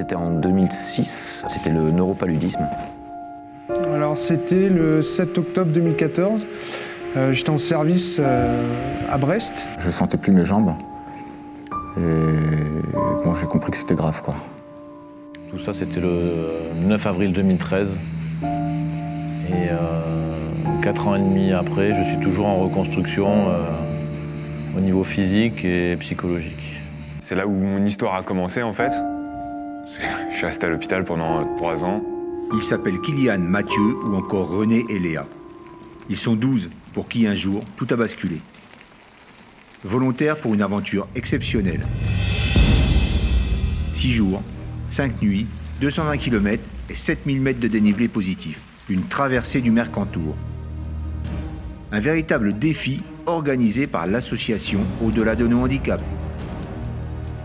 C'était en 2006, c'était le neuropaludisme. Alors c'était le 7 octobre 2014, j'étais en service à Brest. Je sentais plus mes jambes et bon, j'ai compris que c'était grave, quoi. Tout ça c'était le 9 avril 2013 et 4 ans et demi après, je suis toujours en reconstruction au niveau physique et psychologique. C'est là où mon histoire a commencé en fait. Je suis resté à l'hôpital pendant 3 ans. Ils s'appellent Kylian, Mathieu ou encore René et Léa. Ils sont 12 pour qui un jour tout a basculé. Volontaires pour une aventure exceptionnelle. 6 jours, 5 nuits, 220 km et 7000 mètres de dénivelé positif. Une traversée du Mercantour. Un véritable défi organisé par l'association Au-delà de nos handicaps.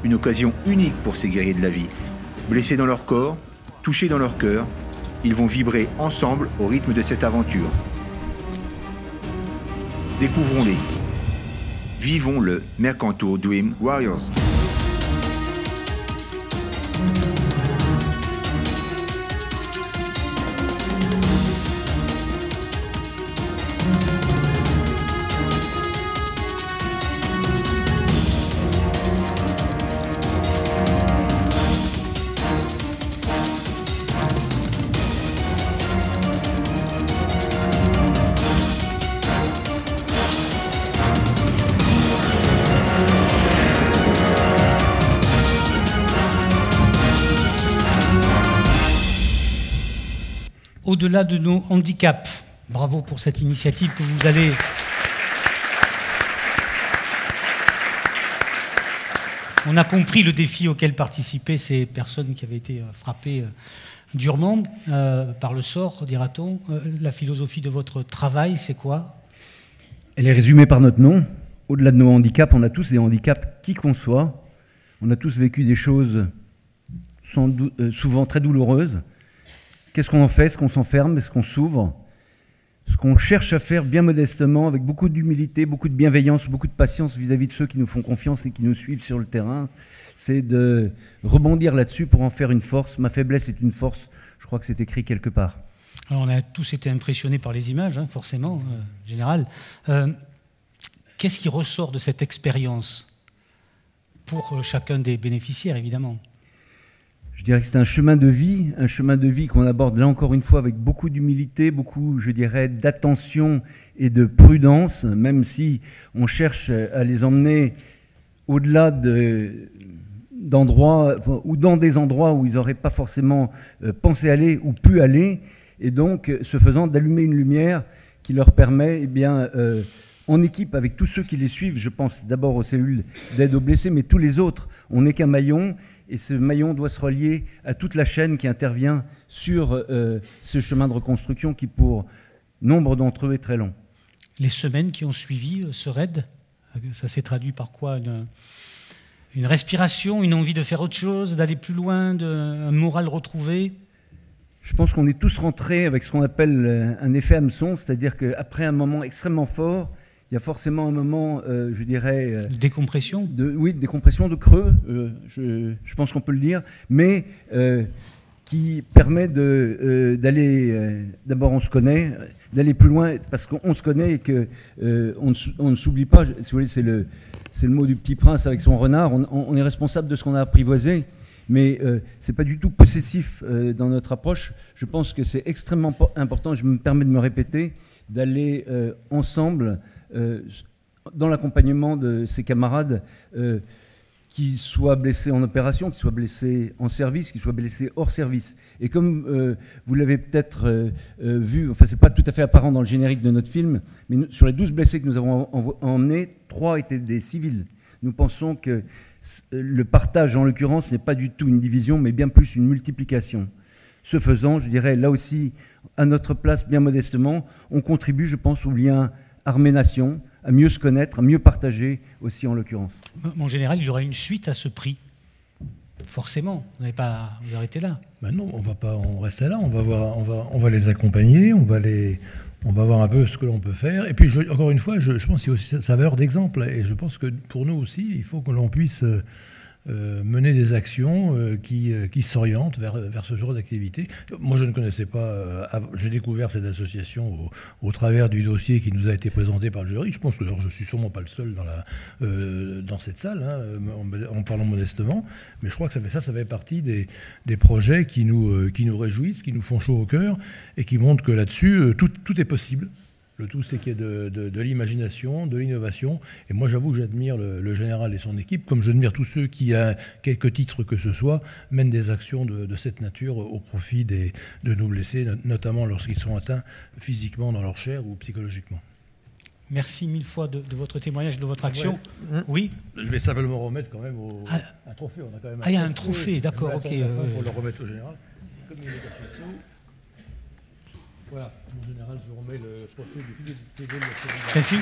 Une occasion unique pour ces guerriers de la vie. Blessés dans leur corps, touchés dans leur cœur, ils vont vibrer ensemble au rythme de cette aventure. Découvrons-les. Vivons le Mercantour Dream Warriors. Au-delà de nos handicaps. Bravo pour cette initiative que vous allez... On a compris le défi auquel participaient ces personnes qui avaient été frappées durement par le sort, dira-t-on. La philosophie de votre travail, c'est quoi? Elle est résumée par notre nom. Au-delà de nos handicaps, on a tous des handicaps qui qu'on soit. On a tous vécu des choses souvent très douloureuses. Qu'est-ce qu'on en fait? Est-ce qu'on s'enferme? Est-ce qu'on s'ouvre? Ce qu'on cherche à faire bien modestement, avec beaucoup d'humilité, beaucoup de bienveillance, beaucoup de patience vis-à-vis de ceux qui nous font confiance et qui nous suivent sur le terrain, c'est de rebondir là-dessus pour en faire une force. Ma faiblesse est une force, je crois que c'est écrit quelque part. Alors on a tous été impressionnés par les images, hein, forcément, en général. Qu'est-ce qui ressort de cette expérience pour chacun des bénéficiaires, évidemment? Je dirais que c'est un chemin de vie qu'on aborde là encore une fois avec beaucoup d'humilité, beaucoup, je dirais, d'attention et de prudence, même si on cherche à les emmener au-delà d'endroits ou dans des endroits où ils n'auraient pas forcément pensé aller ou pu aller, et donc, ce faisant, d'allumer une lumière qui leur permet, eh bien, en équipe avec tous ceux qui les suivent, je pense d'abord aux cellules d'aide aux blessés, mais tous les autres, on n'est qu'un maillon. Et ce maillon doit se relier à toute la chaîne qui intervient sur ce chemin de reconstruction qui, pour nombre d'entre eux, est très long. Les semaines qui ont suivi ce raid, ça s'est traduit par quoi? Une respiration, une envie de faire autre chose, d'aller plus loin, un moral retrouvé? Je pense qu'on est tous rentrés avec ce qu'on appelle un effet hameçon, c'est-à-dire qu'après un moment extrêmement fort, il y a forcément un moment, je dirais... de décompression? Oui, de décompression, de creux, je pense qu'on peut le dire, mais qui permet d'aller... D'abord, on se connaît, d'aller plus loin, parce qu'on se connaît et qu'on ne s'oublie pas. Si vous voulez, c'est le mot du Petit Prince avec son renard. On est responsable de ce qu'on a apprivoisé, mais ce n'est pas du tout possessif dans notre approche. Je pense que c'est extrêmement important, je me permets de me répéter, d'aller ensemble dans l'accompagnement de ces camarades qui soient blessés en opération, qui soient blessés en service, qui soient blessés hors service. Et comme vous l'avez peut-être vu, enfin c'est pas tout à fait apparent dans le générique de notre film, mais sur les 12 blessés que nous avons emmenés, 3 étaient des civils. Nous pensons que le partage, en l'occurrence, n'est pas du tout une division, mais bien plus une multiplication. Ce faisant, je dirais, là aussi, à notre place, bien modestement, on contribue, je pense, au lien armée-nation, à mieux se connaître, à mieux partager aussi, en l'occurrence. En général, il y aura une suite à ce prix. Forcément, vous n'allez pas vous arrêter là. Ben non, on va pas en rester là. On va les accompagner, on va voir un peu ce que l'on peut faire. Et puis, encore une fois, je pense qu'il y a aussi saveur d'exemple. Et je pense que pour nous aussi, il faut que l'on puisse mener des actions qui s'orientent vers ce genre d'activité. Moi, je ne connaissais pas, j'ai découvert cette association au travers du dossier qui nous a été présenté par le jury. Je pense que je suis sûrement pas le seul dans cette salle, hein, en parlant modestement, mais je crois que ça fait partie des projets qui nous réjouissent, qui nous font chaud au cœur et qui montrent que là-dessus, tout est possible. Le tout, c'est qu'il y ait de l'imagination, de l'innovation. Et moi, j'avoue que j'admire le général et son équipe, comme j'admire tous ceux qui, à quelques titres que ce soit, mènent des actions de cette nature au profit de nos blessés, notamment lorsqu'ils sont atteints physiquement dans leur chair ou psychologiquement. Merci mille fois de votre témoignage, de votre action. Ouais. Oui. Je vais simplement remettre quand même un trophée. On a quand même il y a un trophée, d'accord, ok. Pour le remettre au général. Comme il est dessous. Voilà, en général, je vous remets le trophée du PV de la série. Merci.